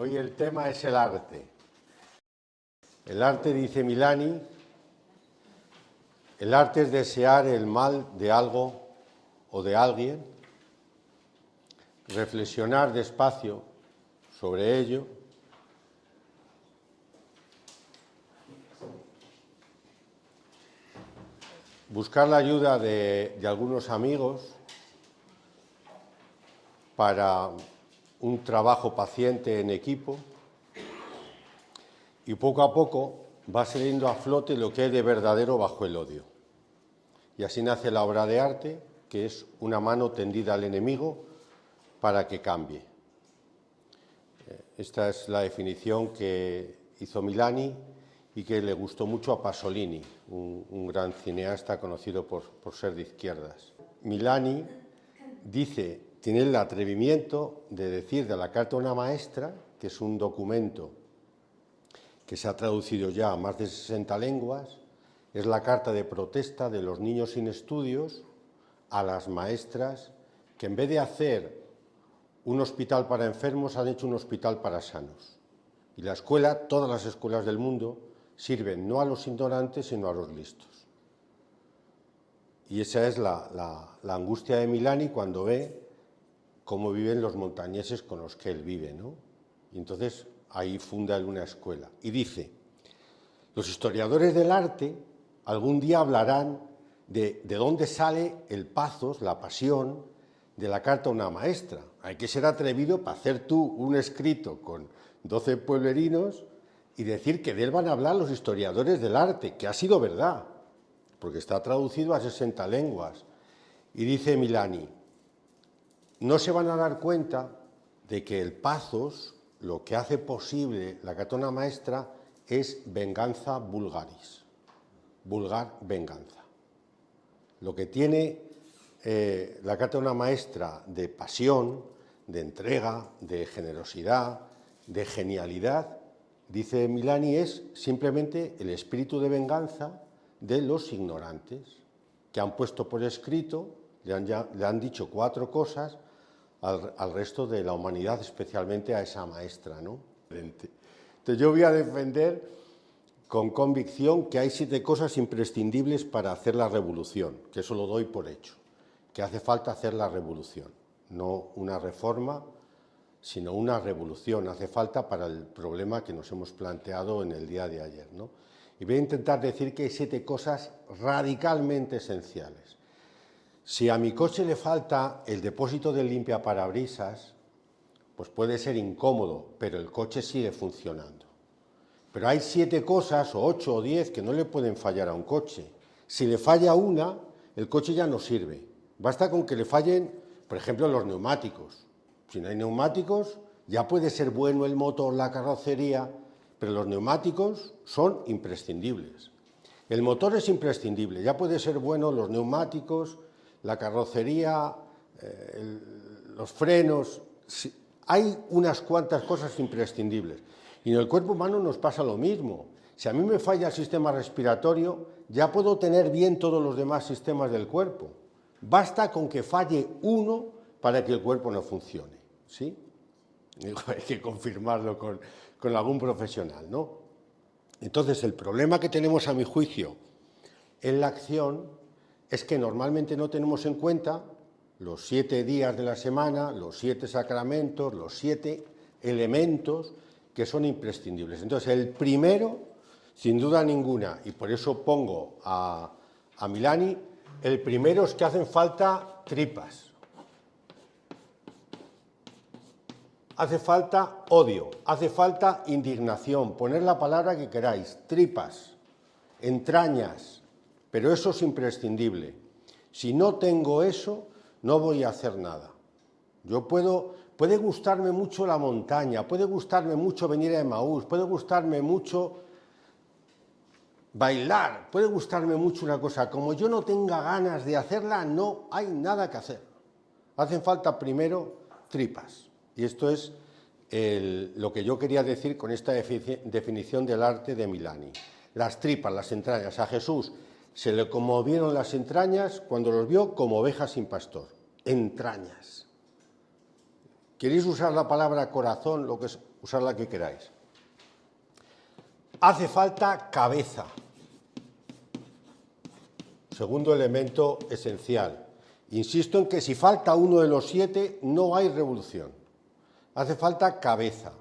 Hoy el tema es el arte. El arte, dice Milani, el arte es desear el mal de algo o de alguien, reflexionar despacio sobre ello, buscar la ayuda de algunos amigos para un trabajo paciente en equipo y poco a poco va saliendo a flote lo que hay de verdadero bajo el odio. Y así nace la obra de arte, que es una mano tendida al enemigo para que cambie. Esta es la definición que hizo Milani y que le gustó mucho a Pasolini, un gran cineasta conocido por ser de izquierdas. Milani tiene el atrevimiento de decir de la Carta a una maestra, que es un documento que se ha traducido ya a más de 60 lenguas, es la carta de protesta de los niños sin estudios a las maestras que en vez de hacer un hospital para enfermos han hecho un hospital para sanos. Y la escuela, todas las escuelas del mundo, sirven no a los ignorantes sino a los listos. Y esa es la angustia de Milani cuando ve cómo viven los montañeses con los que él vive, ¿no? Y entonces ahí funda él una escuela. Y dice, los historiadores del arte algún día hablarán de dónde sale el pathos, la pasión de la Carta a una maestra. Hay que ser atrevido para hacer tú un escrito con 12 pueblerinos y decir que de él van a hablar los historiadores del arte, que ha sido verdad, porque está traducido a 60 lenguas. Y dice Milani, no se van a dar cuenta de que el pathos, lo que hace posible la Carta a una maestra, es venganza vulgaris, vulgar venganza. Lo que tiene la Carta a una maestra de pasión, de entrega, de generosidad, de genialidad, dice Milani, es simplemente el espíritu de venganza de los ignorantes, que han puesto por escrito, le han dicho 4 cosas al resto de la humanidad, especialmente a esa maestra, ¿no? Entonces yo voy a defender con convicción que hay 7 cosas imprescindibles para hacer la revolución, que eso lo doy por hecho, que hace falta hacer la revolución, no una reforma, sino una revolución, hace falta para el problema que nos hemos planteado en el día de ayer, ¿no? Y voy a intentar decir que hay 7 cosas radicalmente esenciales. Si a mi coche le falta el depósito de limpiaparabrisas, pues puede ser incómodo, pero el coche sigue funcionando. Pero hay 7 cosas, o 8 o 10, que no le pueden fallar a un coche. Si le falla una, el coche ya no sirve. Basta con que le fallen, por ejemplo, los neumáticos. Si no hay neumáticos, ya puede ser bueno el motor, la carrocería, pero los neumáticos son imprescindibles. El motor es imprescindible, ya puede ser bueno los neumáticos, la carrocería, los frenos. Hay unas cuantas cosas imprescindibles. Y en el cuerpo humano nos pasa lo mismo. Si a mí me falla el sistema respiratorio, ya puedo tener bien todos los demás sistemas del cuerpo. Basta con que falle uno para que el cuerpo no funcione, ¿sí? Hay que confirmarlo con algún profesional, ¿no? Entonces, el problema que tenemos, a mi juicio, en la acción es que normalmente no tenemos en cuenta los 7 días de la semana, los 7 sacramentos, los 7 elementos que son imprescindibles. Entonces, el primero, sin duda ninguna, y por eso pongo a Milani, el primero es que hacen falta tripas. Hace falta odio, hace falta indignación, poner la palabra que queráis, tripas, entrañas, pero eso es imprescindible. Si no tengo eso, no voy a hacer nada. Puede gustarme mucho la montaña, puede gustarme mucho venir a Emaús, puede gustarme mucho bailar, puede gustarme mucho una cosa. Como yo no tenga ganas de hacerla, no hay nada que hacer. Hacen falta primero tripas. Y esto es lo que yo quería decir con esta definición del arte de Milani. Las tripas, las entrañas. A Jesús se le conmovieron las entrañas cuando los vio como ovejas sin pastor. Entrañas. ¿Queréis usar la palabra corazón? Lo que es, usar la que queráis. Hace falta cabeza. Segundo elemento esencial. Insisto en que si falta uno de los 7, no hay revolución. Hace falta cabeza.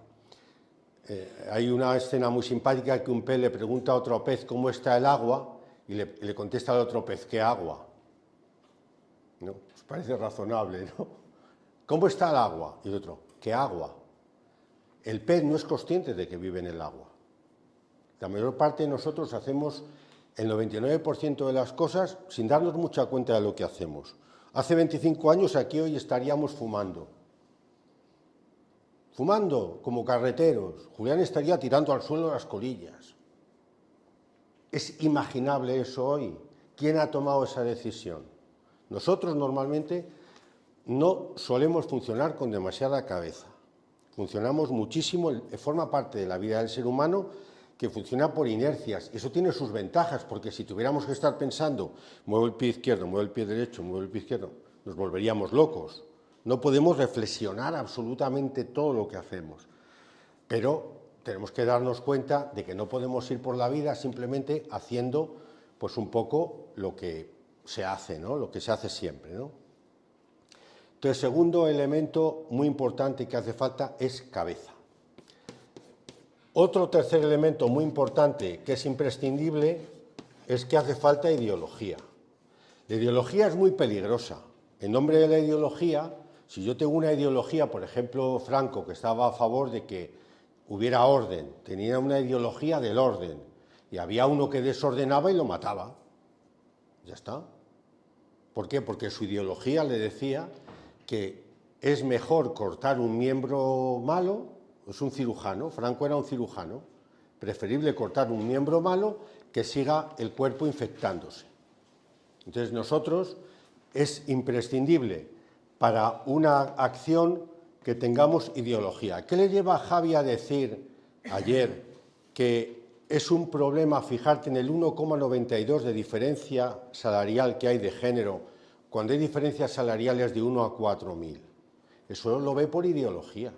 Hay una escena muy simpática que un pez le pregunta a otro pez cómo está el agua y le contesta al otro pez, ¿qué agua? ¿No? Os parece razonable, ¿no? ¿Cómo está el agua? Y el otro, ¿qué agua? El pez no es consciente de que vive en el agua. La mayor parte de nosotros hacemos el 99% de las cosas sin darnos mucha cuenta de lo que hacemos. Hace 25 años aquí hoy estaríamos fumando. Fumando como carreteros. Julián estaría tirando al suelo las colillas. ¿Es imaginable eso hoy? ¿Quién ha tomado esa decisión? Nosotros normalmente no solemos funcionar con demasiada cabeza. Funcionamos muchísimo, forma parte de la vida del ser humano que funciona por inercias. Eso tiene sus ventajas, porque si tuviéramos que estar pensando, muevo el pie izquierdo, muevo el pie derecho, muevo el pie izquierdo, nos volveríamos locos. No podemos reflexionar absolutamente todo lo que hacemos. Pero tenemos que darnos cuenta de que no podemos ir por la vida simplemente haciendo pues un poco lo que se hace, ¿no? Lo que se hace siempre, ¿no? Entonces, segundo elemento muy importante que hace falta es cabeza. Otro tercer elemento muy importante que es imprescindible es que hace falta ideología. La ideología es muy peligrosa. En nombre de la ideología, si yo tengo una ideología, por ejemplo, Franco, que estaba a favor de que hubiera orden, tenía una ideología del orden, y había uno que desordenaba y lo mataba. Ya está. ¿Por qué? Porque su ideología le decía que es mejor cortar un miembro malo, es un cirujano, Franco era un cirujano, preferible cortar un miembro malo que siga el cuerpo infectándose. Entonces nosotros es imprescindible para una acción que tengamos ideología. ¿Qué le lleva a Javi a decir ayer que es un problema fijarte en el 1,92 de diferencia salarial que hay de género cuando hay diferencias salariales de 1 a 4.000? Eso lo ve por ideología.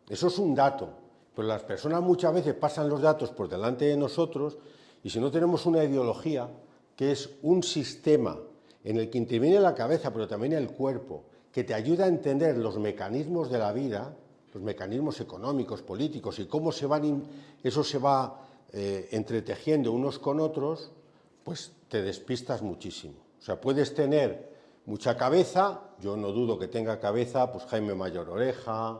Eso es un dato, pero las personas muchas veces pasan los datos por delante de nosotros y si no tenemos una ideología, que es un sistema en el que interviene la cabeza, pero también el cuerpo, que te ayuda a entender los mecanismos de la vida, los mecanismos económicos, políticos y cómo eso se va entretejiendo unos con otros, pues te despistas muchísimo. O sea, puedes tener mucha cabeza, yo no dudo que tenga cabeza, pues Jaime Mayor Oreja,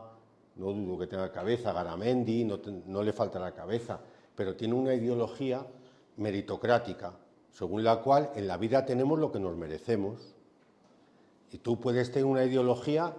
no dudo que tenga cabeza Garamendi, no le falta la cabeza, pero tiene una ideología meritocrática, según la cual en la vida tenemos lo que nos merecemos. Y tú puedes tener una ideología,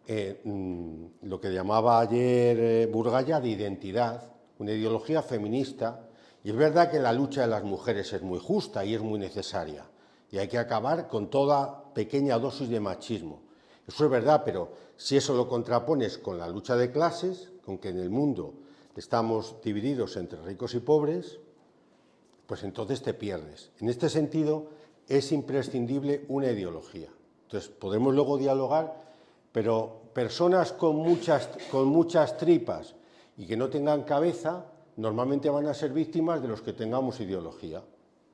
lo que llamaba ayer Burgaya, de identidad, una ideología feminista, y es verdad que la lucha de las mujeres es muy justa y es muy necesaria, y hay que acabar con toda pequeña dosis de machismo. Eso es verdad, pero si eso lo contrapones con la lucha de clases, con que en el mundo estamos divididos entre ricos y pobres, pues entonces te pierdes. En este sentido, es imprescindible una ideología. Entonces, podemos luego dialogar, pero personas con muchas tripas y que no tengan cabeza, normalmente van a ser víctimas de los que tengamos ideología.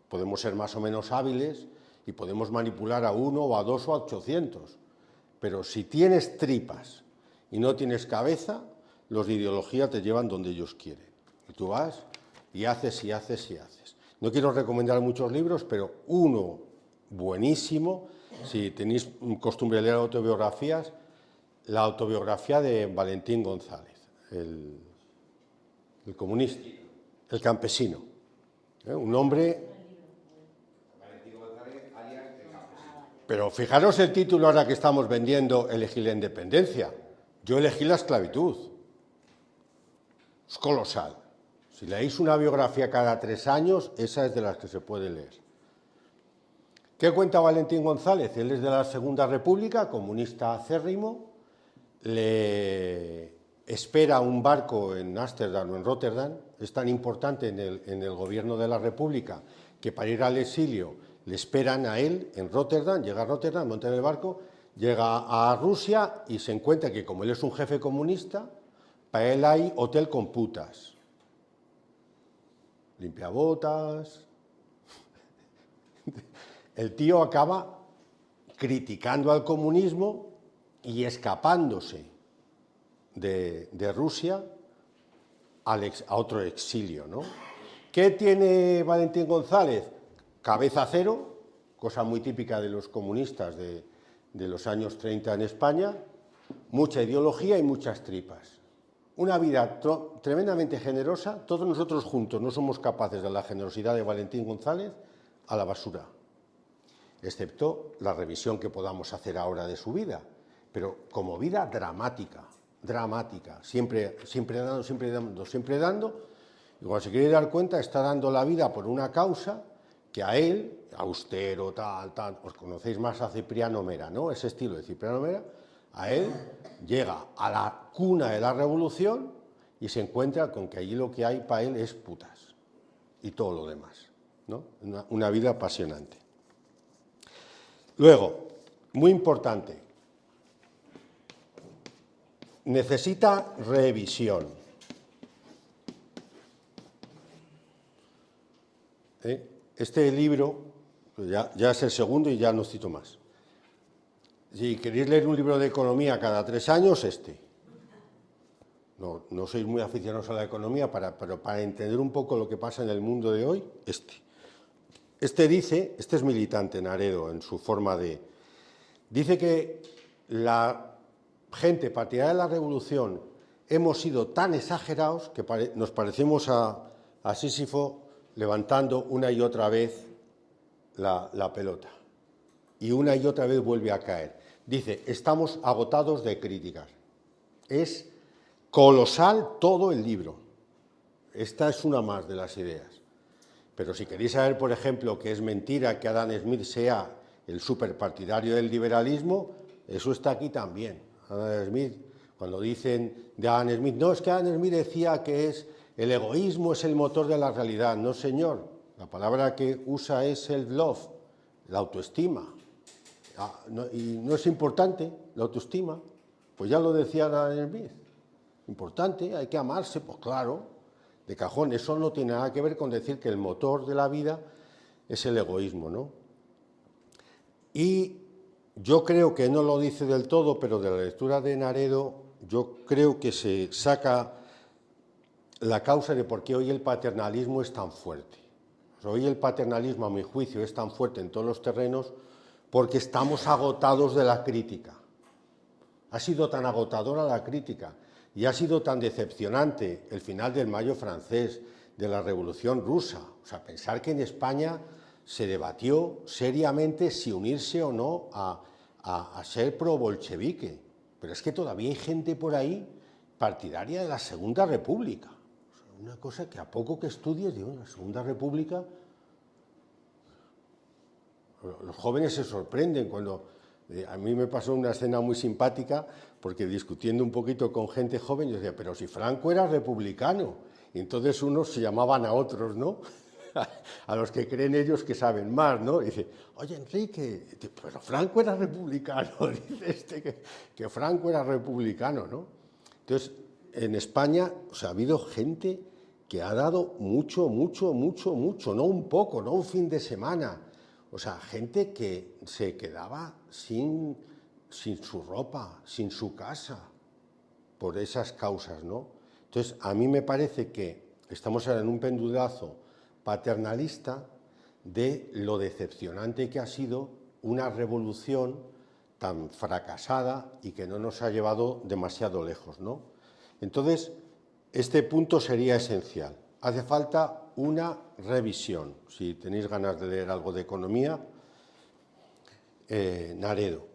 Podemos ser más o menos hábiles y podemos manipular a 1 o a 2 o a 800. Pero si tienes tripas y no tienes cabeza, los de ideología te llevan donde ellos quieren. Y tú vas y haces y haces y haces. No quiero recomendar muchos libros, pero uno buenísimo, si tenéis costumbre de leer autobiografías, la autobiografía de Valentín González, el comunista, el campesino. Un hombre... Pero fijaros el título ahora que estamos vendiendo, elegí la independencia. Yo elegí la esclavitud. Es colosal. Si leéis una biografía cada 3 años, esa es de las que se puede leer. ¿Qué cuenta Valentín González? Él es de la Segunda República, comunista acérrimo, le espera un barco en Ámsterdam o en Rotterdam, es tan importante en el gobierno de la República que para ir al exilio le esperan a él en Rotterdam, llega a Rotterdam, monta en el barco llega a Rusia y se encuentra que como él es un jefe comunista, para él hay hotel con putas, limpiabotas. El tío acaba criticando al comunismo y escapándose de Rusia a otro exilio, ¿no? ¿Qué tiene Valentín González? Cabeza cero, cosa muy típica de los comunistas de los años 30 en España, mucha ideología y muchas tripas. Una vida tremendamente generosa, todos nosotros juntos no somos capaces de la generosidad de Valentín González, a la basura, excepto la revisión que podamos hacer ahora de su vida, pero como vida dramática, siempre dando, y cuando se quiere dar cuenta está dando la vida por una causa que a él, austero, tal, os conocéis más a Cipriano Mera, ¿no? Ese estilo de Cipriano Mera, a él llega a la cuna de la revolución y se encuentra con que allí lo que hay para él es putas y todo lo demás, ¿no? Una vida apasionante. Luego, muy importante, necesita revisión. Este libro, ya es el segundo y ya no cito más. Si queréis leer un libro de economía cada 3 años, No sois muy aficionados a la economía, pero para entender un poco lo que pasa en el mundo de hoy, este es militante, Naredo, en su forma de... Dice que la gente partidaria de la revolución hemos sido tan exagerados que nos parecemos a Sísifo levantando una y otra vez la pelota. Y una y otra vez vuelve a caer. Dice, estamos agotados de críticas. Es colosal todo el libro. Esta es una más de las ideas. Pero si queréis saber, por ejemplo, que es mentira que Adam Smith sea el superpartidario del liberalismo, eso está aquí también. Adam Smith, cuando dicen de Adam Smith, no, es que Adam Smith decía que el egoísmo es el motor de la realidad. No, señor. La palabra que usa es self-love, la autoestima. Y no es importante la autoestima, pues ya lo decía Adam Smith. Importante, hay que amarse, pues claro, de cajón. Eso no tiene nada que ver con decir que el motor de la vida es el egoísmo, ¿no? Y yo creo que no lo dice del todo, pero de la lectura de Naredo, yo creo que se saca la causa de por qué hoy el paternalismo es tan fuerte. O sea, hoy el paternalismo, a mi juicio, es tan fuerte en todos los terrenos porque estamos agotados de la crítica. Ha sido tan agotadora la crítica y ha sido tan decepcionante el final del Mayo francés, de la Revolución rusa. O sea, pensar que en España se debatió seriamente si unirse o no a ser pro-bolchevique. Pero es que todavía hay gente por ahí partidaria de la Segunda República. O sea, una cosa que a poco que estudies, digo, la Segunda República... Los jóvenes se sorprenden cuando... a mí me pasó una escena muy simpática porque discutiendo un poquito con gente joven, yo decía, pero si Franco era republicano. Y entonces unos se llamaban a otros, ¿no? A los que creen ellos que saben más, ¿no? Y dice, oye, Enrique, pero Franco era republicano. Dice que Franco era republicano, ¿no? Entonces, en España, o sea, ha habido gente que ha dado mucho, no un poco, no un fin de semana. O sea, gente que se quedaba sin su ropa, sin su casa, por esas causas, ¿no? Entonces, a mí me parece que estamos ahora en un pendulazo paternalista de lo decepcionante que ha sido una revolución tan fracasada y que no nos ha llevado demasiado lejos, ¿no? Entonces, este punto sería esencial. Hace falta una revisión. Si tenéis ganas de leer algo de economía, Naredo.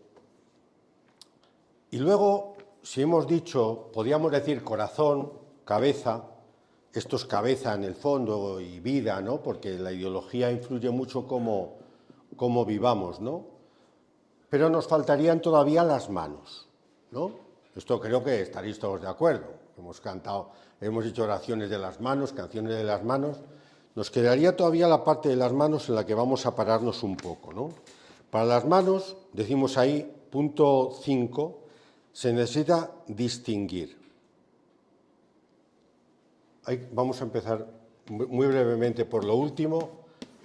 Y luego, si hemos dicho, podríamos decir corazón, cabeza, esto es cabeza en el fondo y vida, ¿no? Porque la ideología influye mucho cómo vivamos, ¿no? Pero nos faltarían todavía las manos, ¿no? Esto creo que estaréis todos de acuerdo. Hemos cantado, hemos hecho oraciones de las manos, canciones de las manos. Nos quedaría todavía la parte de las manos en la que vamos a pararnos un poco, ¿no? Para las manos, decimos ahí, punto 5, se necesita distinguir. Vamos a empezar muy brevemente por lo último.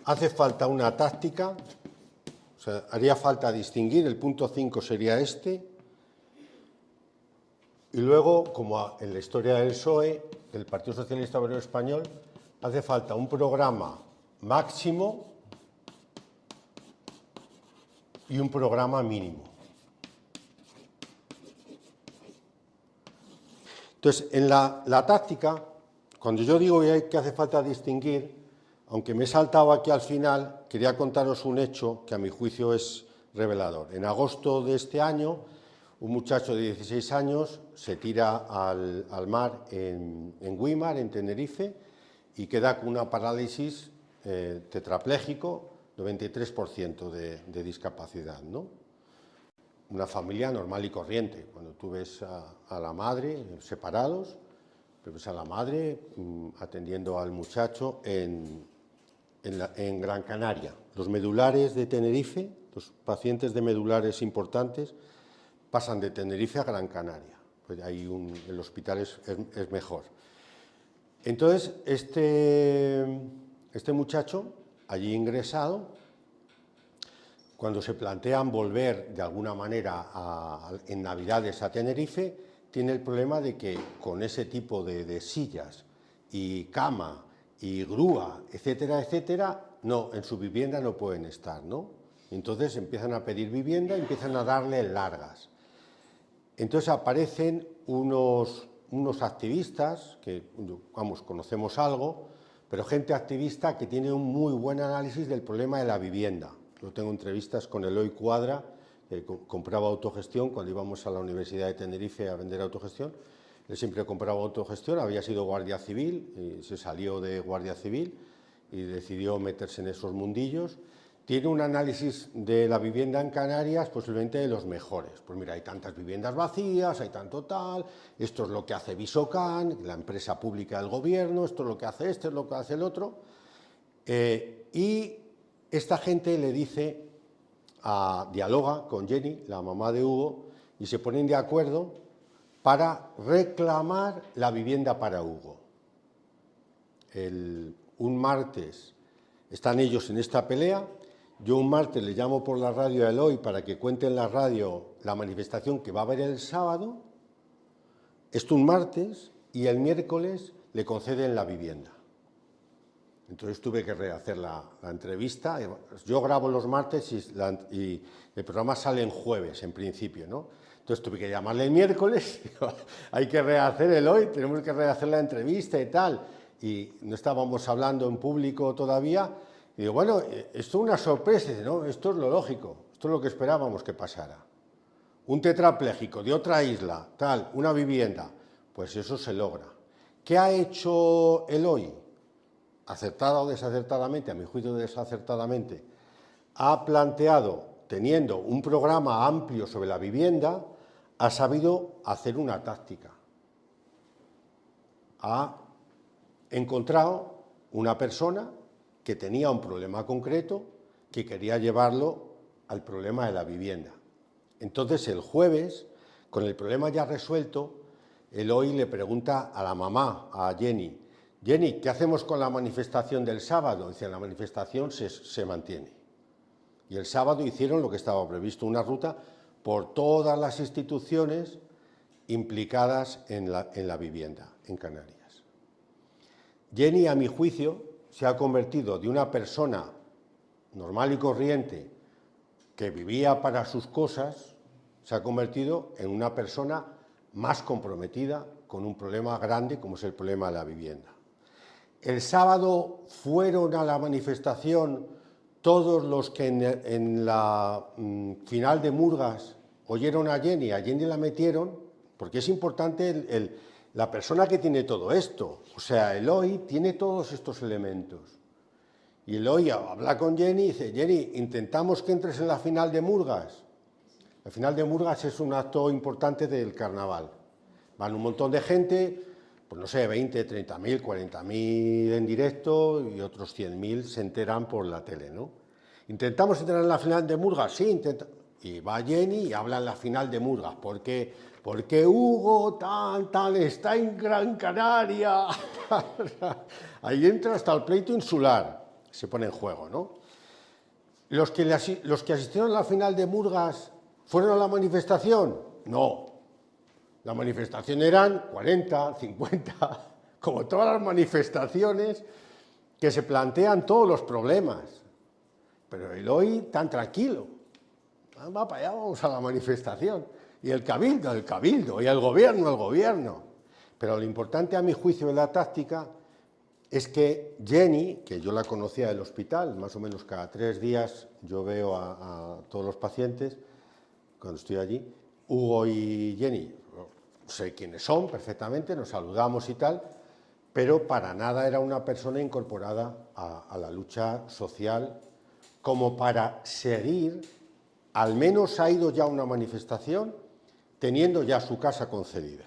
Hace falta una táctica, o sea, haría falta distinguir, el punto 5 sería este, y luego, como en la historia del PSOE, del Partido Socialista Obrero Español, hace falta un programa máximo y un programa mínimo. Entonces, en la táctica, cuando yo digo que hace falta distinguir, aunque me he saltado aquí al final, quería contaros un hecho que a mi juicio es revelador. En agosto de este año, un muchacho de 16 años se tira al mar en Güímar, en Tenerife, y queda con una parálisis tetrapléjico, 93% de discapacidad, ¿no? Una familia normal y corriente. Cuando tú ves a la madre separados, pero ves a la madre atendiendo al muchacho en Gran Canaria. Los medulares de Tenerife, los pacientes de medulares importantes, pasan de Tenerife a Gran Canaria. Pues ahí el hospital es mejor. Entonces, este muchacho, allí ingresado, cuando se plantean volver de alguna manera en Navidades a Tenerife, tiene el problema de que con ese tipo de sillas y cama y grúa, etcétera, etcétera, no, en su vivienda no pueden estar, ¿no? Entonces empiezan a pedir vivienda y empiezan a darle largas. Entonces aparecen unos activistas, que vamos, conocemos algo, pero gente activista que tiene un muy buen análisis del problema de la vivienda. Yo tengo entrevistas con Eloy Cuadra, que compraba autogestión cuando íbamos a la Universidad de Tenerife a vender autogestión. Él siempre compraba autogestión, había sido guardia civil, y se salió de guardia civil y decidió meterse en esos mundillos. Tiene un análisis de la vivienda en Canarias posiblemente de los mejores. Pues mira, hay tantas viviendas vacías, hay tanto tal, esto es lo que hace Visocan, la empresa pública del gobierno, esto es lo que hace este, es lo que hace el otro. Y esta gente le dice, dialoga con Jenny, la mamá de Hugo, y se ponen de acuerdo para reclamar la vivienda para Hugo. Un martes están ellos en esta pelea. Yo un martes le llamo por la radio a Eloy para que cuente en la radio la manifestación que va a haber el sábado. Esto un martes, y el miércoles le conceden la vivienda. Entonces tuve que rehacer la entrevista. Yo grabo los martes y el programa sale en jueves, en principio, ¿no? Entonces tuve que llamarle el miércoles, hay que rehacer el hoy, tenemos que rehacer la entrevista y tal. Y no estábamos hablando en público todavía. Y digo, bueno, esto es una sorpresa, ¿no? Esto es lo lógico, esto es lo que esperábamos que pasara. Un tetrapléjico de otra isla, tal, una vivienda, pues eso se logra. ¿Qué ha hecho Eloy? Acertada o desacertadamente, a mi juicio desacertadamente, ha planteado, teniendo un programa amplio sobre la vivienda, ha sabido hacer una táctica. Ha encontrado una persona que tenía un problema concreto, que quería llevarlo al problema de la vivienda. Entonces, el jueves, con el problema ya resuelto, Eloy le pregunta a la mamá, a Jenny, Jenny, ¿qué hacemos con la manifestación del sábado? Dice, la manifestación se mantiene. Y el sábado hicieron lo que estaba previsto, una ruta por todas las instituciones implicadas en la vivienda en Canarias. Jenny, a mi juicio, se ha convertido de una persona normal y corriente que vivía para sus cosas, se ha convertido en una persona más comprometida con un problema grande como es el problema de la vivienda. El sábado fueron a la manifestación todos los que en la final de Murgas oyeron a Jenny la metieron, porque es importante la persona que tiene todo esto. O sea, Eloy tiene todos estos elementos. Y Eloy habla con Jenny y dice, Jenny, intentamos que entres en la final de Murgas. La final de Murgas es un acto importante del carnaval. Van un montón de gente, pues no sé, 20, 30.000, 40.000 en directo y otros 100.000 se enteran por la tele, ¿no? ¿Intentamos entrar en la final de Murgas? Sí, Y va Jenny y habla en la final de Murgas. Porque Hugo tal está en Gran Canaria. Ahí entra hasta el pleito insular. Se pone en juego, ¿no? ¿Los que asistieron a la final de Murgas fueron a la manifestación? No. La manifestación eran 40, 50, como todas las manifestaciones que se plantean todos los problemas. Pero el hoy tan tranquilo. Va para allá, vamos a la manifestación. Y el cabildo, y el gobierno. Pero lo importante a mi juicio de la táctica es que Jenny, que yo la conocía del hospital, más o menos cada 3 días yo veo a todos los pacientes, cuando estoy allí, Hugo y Jenny, sé quiénes son perfectamente, nos saludamos y tal, pero para nada era una persona incorporada a la lucha social como para seguir, al menos ha ido ya a una manifestación, teniendo ya su casa concedida.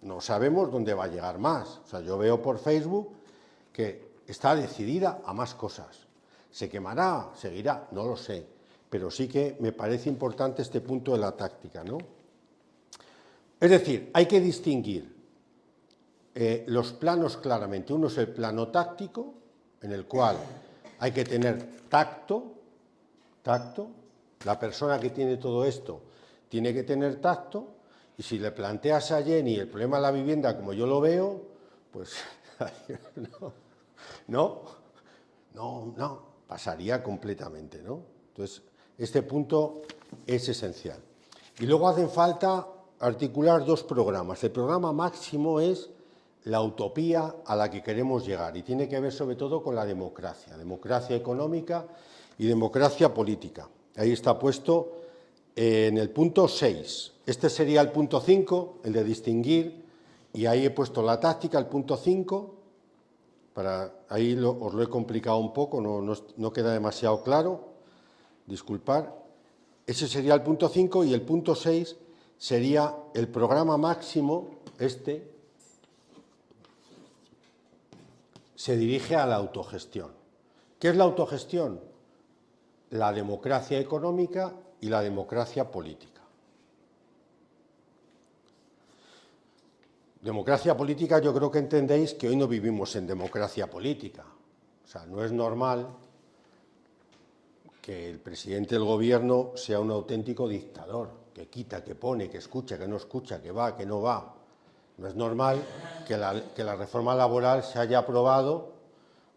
No sabemos dónde va a llegar más. O sea, yo veo por Facebook que está decidida a más cosas. ¿Se quemará? ¿Seguirá? No lo sé. Pero sí que me parece importante este punto de la táctica, ¿no? Es decir, hay que distinguir los planos claramente. Uno es el plano táctico, en el cual hay que tener tacto. La persona que tiene todo esto tiene que tener tacto, y si le planteas a Jenny el problema de la vivienda como yo lo veo, pues no, pasaría completamente, ¿no? Entonces, este punto es esencial. Y luego hacen falta articular 2 programas. El programa máximo es la utopía a la que queremos llegar, y tiene que ver sobre todo con la democracia económica y democracia política. Ahí está puesto en el punto 6. Este sería el punto 5, el de distinguir, y ahí he puesto la táctica, el punto 5, ahí os lo he complicado un poco, no queda demasiado claro, disculpad. Ese sería el punto 5, y el punto 6 sería el programa máximo, se dirige a la autogestión. ¿Qué es la autogestión? La democracia económica y la democracia política. Democracia política, yo creo que entendéis que hoy no vivimos en democracia política. O sea, no es normal que el presidente del gobierno sea un auténtico dictador, que quita, que pone, que escucha, que no escucha, que va, que no va. No es normal que la reforma laboral se haya aprobado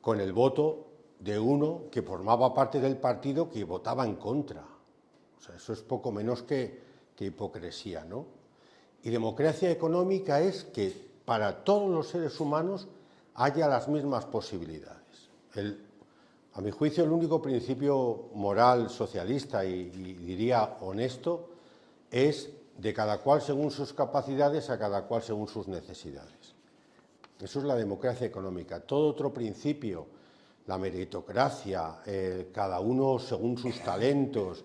con el voto de uno que formaba parte del partido que votaba en contra. O sea, eso es poco menos que hipocresía, ¿no? Y democracia económica es que para todos los seres humanos haya las mismas posibilidades. A mi juicio, el único principio moral socialista y diría honesto es de cada cual según sus capacidades, a cada cual según sus necesidades. Eso es la democracia económica. Todo otro principio, la meritocracia, cada uno según sus talentos,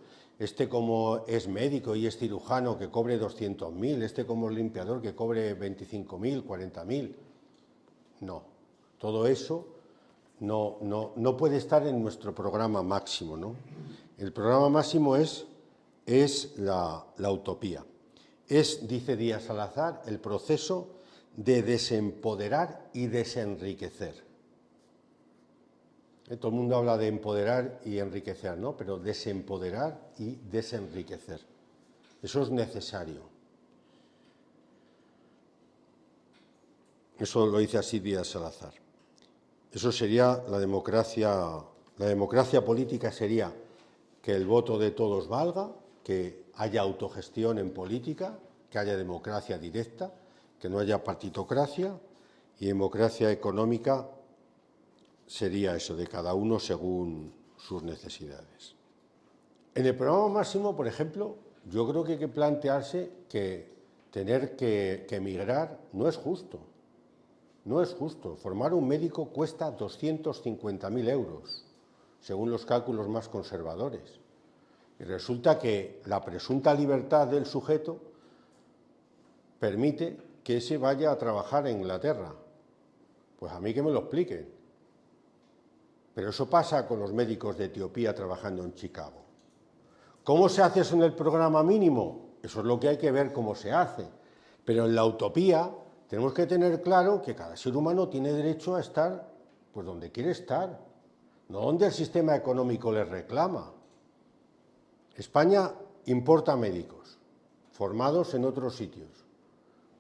como es médico y es cirujano que cobre 200.000, como es limpiador que cobre 25.000, 40.000. No, todo eso no puede estar en nuestro programa máximo, ¿no? El programa máximo es la utopía. Dice Díaz Salazar, el proceso de desempoderar y desenriquecer. Todo el mundo habla de empoderar y enriquecer, ¿no? Pero desempoderar y desenriquecer. Eso es necesario. Eso lo dice así Díaz Salazar. Eso sería la democracia. La democracia política sería que el voto de todos valga, que haya autogestión en política, que haya democracia directa, que no haya partitocracia, y democracia económica sería eso, de cada uno según sus necesidades. En el programa máximo, por ejemplo, yo creo que hay que plantearse que tener que emigrar no es justo. No es justo. Formar un médico cuesta 250.000 euros, según los cálculos más conservadores. Y resulta que la presunta libertad del sujeto permite que ese vaya a trabajar en Inglaterra. Pues a mí que me lo expliquen. Pero eso pasa con los médicos de Etiopía trabajando en Chicago. ¿Cómo se hace eso en el programa mínimo? Eso es lo que hay que ver cómo se hace. Pero en la utopía tenemos que tener claro que cada ser humano tiene derecho a estar pues donde quiere estar, no donde el sistema económico le reclama. España importa médicos formados en otros sitios.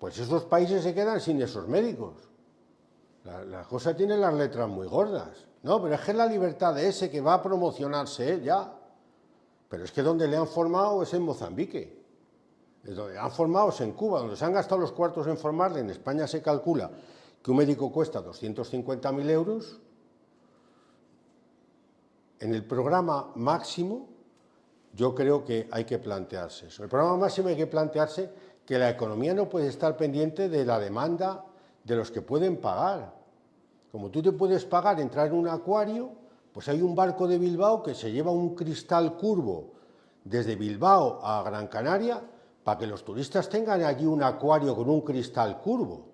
Pues esos países se quedan sin esos médicos. La cosa tiene las letras muy gordas. No, pero es que la libertad de ese que va a promocionarse ya. Pero es que donde le han formado es en Mozambique. Donde le han formado es en Cuba, donde se han gastado los cuartos en formarle. En España se calcula que un médico cuesta 250.000 euros. En el programa máximo, yo creo que hay que plantearse eso. En el programa máximo hay que plantearse que la economía no puede estar pendiente de la demanda de los que pueden pagar. Como tú te puedes pagar entrar en un acuario, pues hay un barco de Bilbao que se lleva un cristal curvo desde Bilbao a Gran Canaria para que los turistas tengan allí un acuario con un cristal curvo.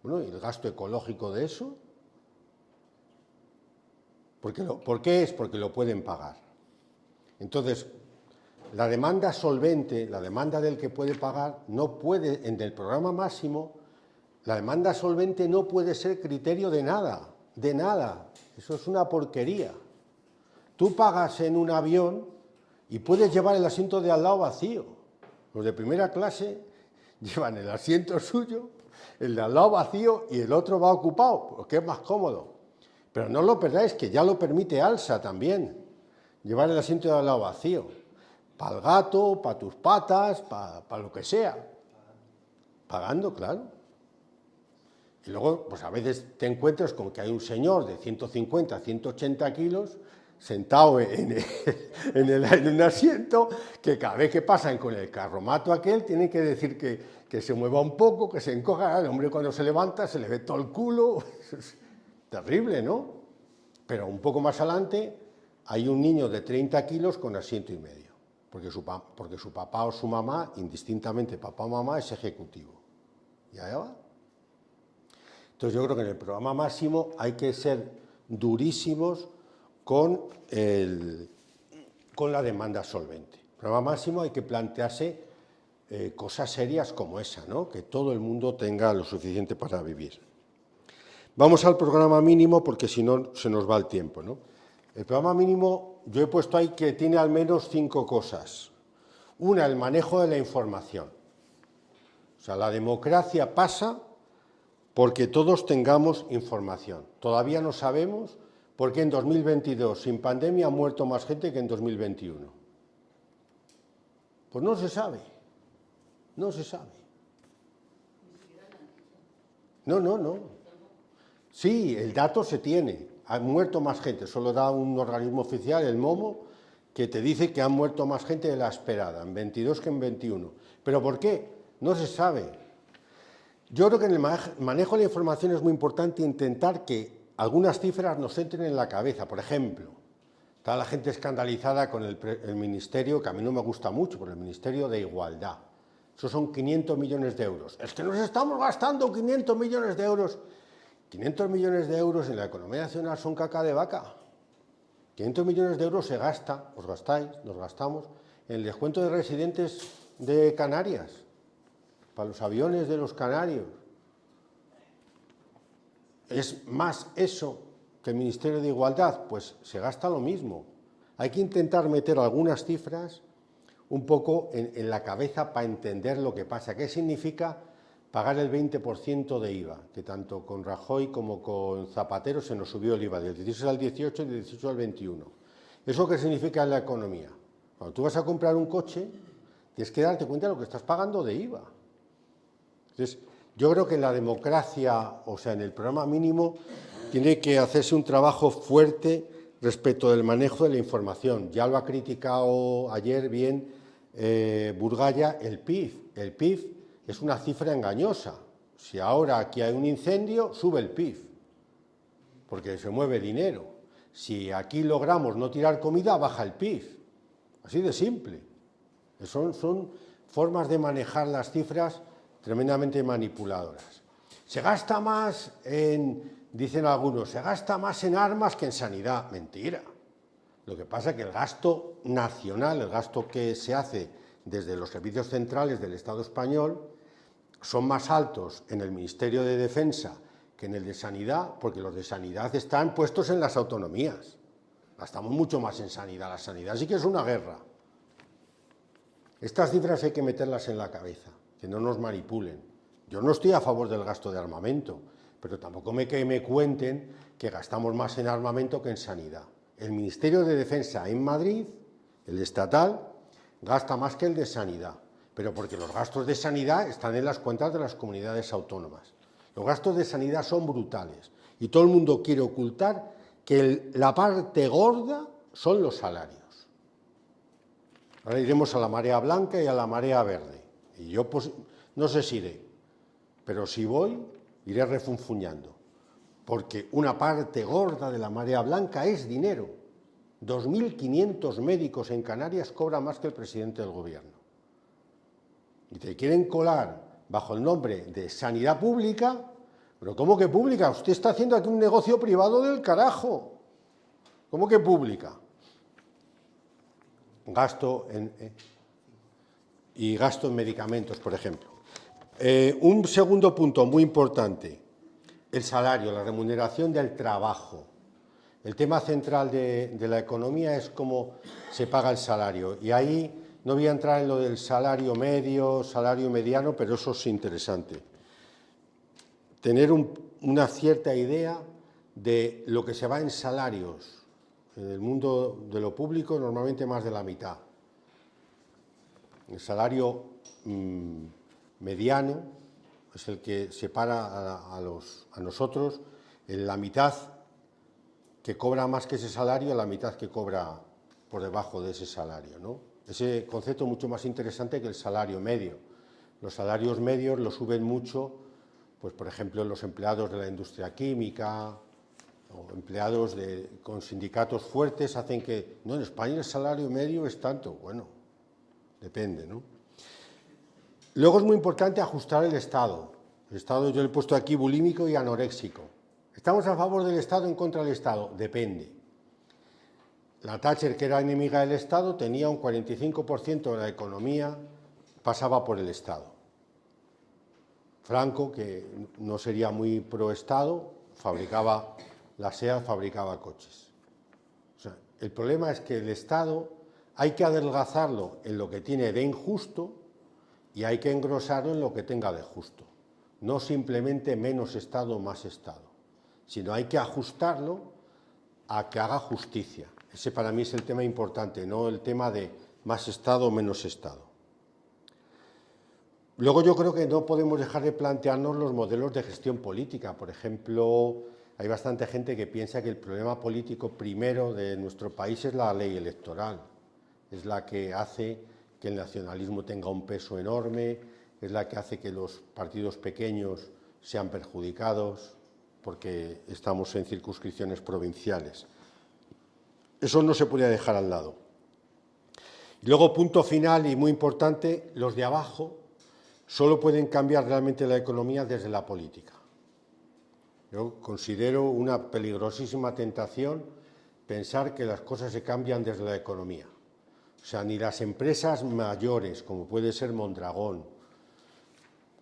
Bueno, ¿y el gasto ecológico de eso? ¿Por qué es? Porque lo pueden pagar. Entonces, la demanda solvente, la demanda del que puede pagar, no puede, en el programa máximo, la demanda solvente no puede ser criterio de nada, de nada. Eso es una porquería. Tú pagas en un avión y puedes llevar el asiento de al lado vacío. Los de primera clase llevan el asiento suyo, el de al lado vacío y el otro va ocupado, porque es más cómodo. Pero no lo perdáis, que ya lo permite ALSA también, llevar el asiento de al lado vacío. Para el gato, para tus patas, para lo que sea. Pagando, claro. Y luego, pues a veces te encuentras con que hay un señor de 150, 180 kilos sentado en un asiento que cada vez que pasan con el carromato aquel tienen que decir que se mueva un poco, que se encoja. El hombre cuando se levanta se le ve todo el culo. Es terrible, ¿no? Pero un poco más adelante hay un niño de 30 kilos con asiento y medio, porque su papá o su mamá, indistintamente papá o mamá, es ejecutivo. Y allá va. Entonces yo creo que en el programa máximo hay que ser durísimos con la demanda solvente. En el programa máximo hay que plantearse cosas serias como esa, ¿no? Que todo el mundo tenga lo suficiente para vivir. Vamos al programa mínimo porque si no se nos va el tiempo, ¿no? El programa mínimo yo he puesto ahí que tiene al menos 5 cosas. Una, el manejo de la información. O sea, la democracia pasa porque todos tengamos información. Todavía no sabemos por qué en 2022, sin pandemia, ha muerto más gente que en 2021. Pues no se sabe. No se sabe. No. Sí, el dato se tiene. Ha muerto más gente. Solo da un organismo oficial, el MOMO, que te dice que han muerto más gente de la esperada, en 22 que en 21. ¿Pero por qué? No se sabe. Yo creo que en el manejo de la información es muy importante intentar que algunas cifras nos entren en la cabeza. Por ejemplo, está la gente escandalizada con el ministerio, que a mí no me gusta mucho, por el Ministerio de Igualdad. Eso son 500 millones de euros. Es que nos estamos gastando 500 millones de euros. 500 millones de euros en la economía nacional son caca de vaca. 500 millones de euros se gasta, os gastáis, nos gastamos, en el descuento de residentes de Canarias, para los aviones de los canarios. ¿Es más eso que el Ministerio de Igualdad? Pues se gasta lo mismo. Hay que intentar meter algunas cifras un poco en la cabeza para entender lo que pasa. ¿Qué significa pagar el 20% de IVA? Que tanto con Rajoy como con Zapatero se nos subió el IVA del 16 al 18 y del 18 al 21. ¿Eso qué significa en la economía? Cuando tú vas a comprar un coche, tienes que darte cuenta de lo que estás pagando de IVA. Entonces, yo creo que en la democracia, o sea, en el programa mínimo, tiene que hacerse un trabajo fuerte respecto del manejo de la información. Ya lo ha criticado ayer bien Burgaya, el PIB. El PIB es una cifra engañosa. Si ahora aquí hay un incendio, sube el PIB, porque se mueve dinero. Si aquí logramos no tirar comida, baja el PIB. Así de simple. Son formas de manejar las cifras tremendamente manipuladoras. Se gasta más dicen algunos, se gasta más en armas que en sanidad. Mentira. Lo que pasa es que el gasto nacional, el gasto que se hace desde los servicios centrales del Estado español, son más altos en el Ministerio de Defensa que en el de Sanidad, porque los de Sanidad están puestos en las autonomías. Gastamos mucho más en sanidad. La sanidad sí que es una guerra. Estas cifras hay que meterlas en la cabeza, que no nos manipulen. Yo no estoy a favor del gasto de armamento, pero tampoco que me cuenten que gastamos más en armamento que en sanidad. El Ministerio de Defensa en Madrid, el estatal, gasta más que el de sanidad, pero porque los gastos de sanidad están en las cuentas de las comunidades autónomas. Los gastos de sanidad son brutales y todo el mundo quiere ocultar que la parte gorda son los salarios. Ahora iremos a la marea blanca y a la marea verde. Y yo pues, no sé si iré, pero si voy, iré refunfuñando. Porque una parte gorda de la marea blanca es dinero. 2.500 médicos en Canarias cobran más que el presidente del gobierno. Y te quieren colar bajo el nombre de sanidad pública. ¿Pero cómo que pública? Usted está haciendo aquí un negocio privado del carajo. ¿Cómo que pública? Gasto en medicamentos, por ejemplo. Un segundo punto muy importante, el salario, la remuneración del trabajo. El tema central de la economía es cómo se paga el salario. Y ahí no voy a entrar en lo del salario medio, salario mediano, pero eso es interesante. Tener una cierta idea de lo que se va en salarios. En el mundo de lo público, normalmente más de la mitad. El salario mediano es el que separa a nosotros en la mitad que cobra más que ese salario, la mitad que cobra por debajo de ese salario, ¿no? Ese concepto es mucho más interesante que el salario medio. Los salarios medios los suben mucho, pues por ejemplo, los empleados de la industria química, o empleados con sindicatos fuertes hacen que, no, en España el salario medio es tanto. Bueno, depende, ¿no? Luego es muy importante ajustar el Estado. El Estado yo le he puesto aquí bulímico y anoréxico. ¿Estamos a favor del Estado o en contra del Estado? Depende. La Thatcher, que era enemiga del Estado, tenía un 45% de la economía, pasaba por el Estado. Franco, que no sería muy pro Estado, fabricaba... La SEAT fabricaba coches. O sea, el problema es que el Estado hay que adelgazarlo en lo que tiene de injusto y hay que engrosarlo en lo que tenga de justo. No simplemente menos Estado, más Estado, sino hay que ajustarlo a que haga justicia. Ese para mí es el tema importante, no el tema de más Estado o menos Estado. Luego yo creo que no podemos dejar de plantearnos los modelos de gestión política. Por ejemplo, hay bastante gente que piensa que el problema político primero de nuestro país es la ley electoral. Es la que hace que el nacionalismo tenga un peso enorme, es la que hace que los partidos pequeños sean perjudicados porque estamos en circunscripciones provinciales. Eso no se puede dejar al lado. Y luego, punto final y muy importante, los de abajo solo pueden cambiar realmente la economía desde la política. Yo considero una peligrosísima tentación pensar que las cosas se cambian desde la economía. O sea, ni las empresas mayores, como puede ser Mondragón,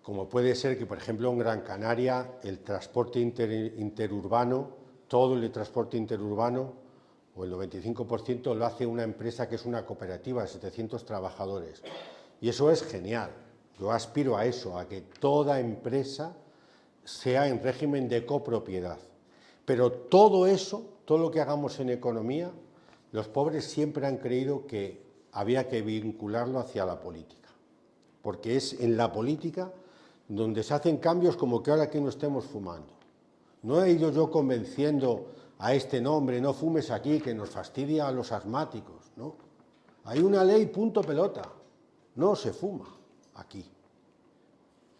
como puede ser que, por ejemplo, en Gran Canaria, el transporte interurbano, todo el transporte interurbano, o el 95% lo hace una empresa que es una cooperativa de 700 trabajadores. Y eso es genial. Yo aspiro a eso, a que toda empresa sea en régimen de copropiedad. Pero todo eso, todo lo que hagamos en economía, los pobres siempre han creído que había que vincularlo hacia la política. Porque es en la política donde se hacen cambios como que ahora aquí no estemos fumando. No he ido yo convenciendo a este nombre, no fumes aquí, que nos fastidia a los asmáticos, ¿no? Hay una ley, punto pelota, no se fuma aquí.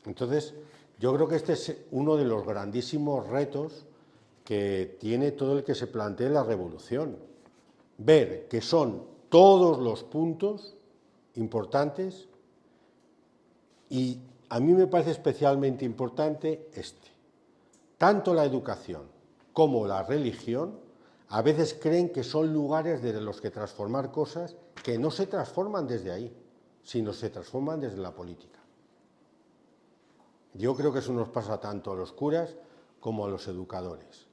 Entonces, yo creo que este es uno de los grandísimos retos que tiene todo el que se plantee la revolución. Ver que son todos los puntos importantes y a mí me parece especialmente importante este. Tanto la educación como la religión a veces creen que son lugares desde los que transformar cosas que no se transforman desde ahí, sino se transforman desde la política. Yo creo que eso nos pasa tanto a los curas como a los educadores.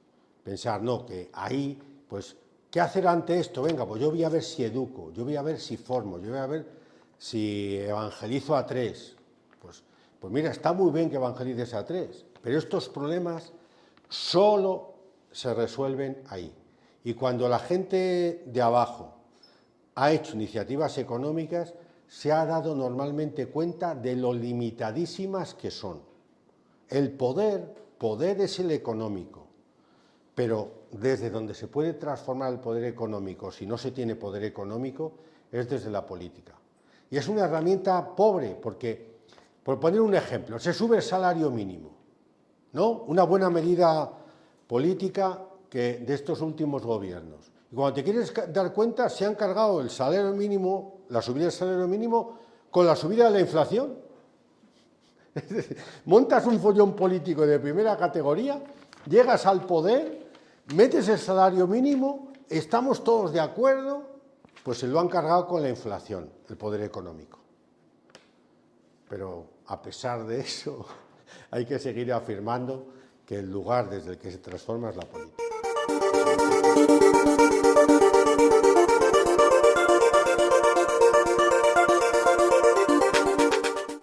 Pensar, no, que ahí, pues, ¿qué hacer ante esto? Venga, pues yo voy a ver si educo, yo voy a ver si formo, yo voy a ver si evangelizo a tres. Pues mira, está muy bien que evangelices a tres, pero estos problemas solo se resuelven ahí. Y cuando la gente de abajo ha hecho iniciativas económicas, se ha dado normalmente cuenta de lo limitadísimas que son. El poder es el económico, pero desde donde se puede transformar el poder económico, si no se tiene poder económico, es desde la política. Y es una herramienta pobre, porque, por poner un ejemplo, se sube el salario mínimo, ¿no? Una buena medida política de estos últimos gobiernos. Y cuando te quieres dar cuenta, se han cargado el salario mínimo, la subida del salario mínimo, con la subida de la inflación. Es decir, montas un follón político de primera categoría, llegas al poder, metes el salario mínimo, estamos todos de acuerdo, pues se lo han cargado con la inflación, el poder económico. Pero a pesar de eso, hay que seguir afirmando que el lugar desde el que se transforma es la política.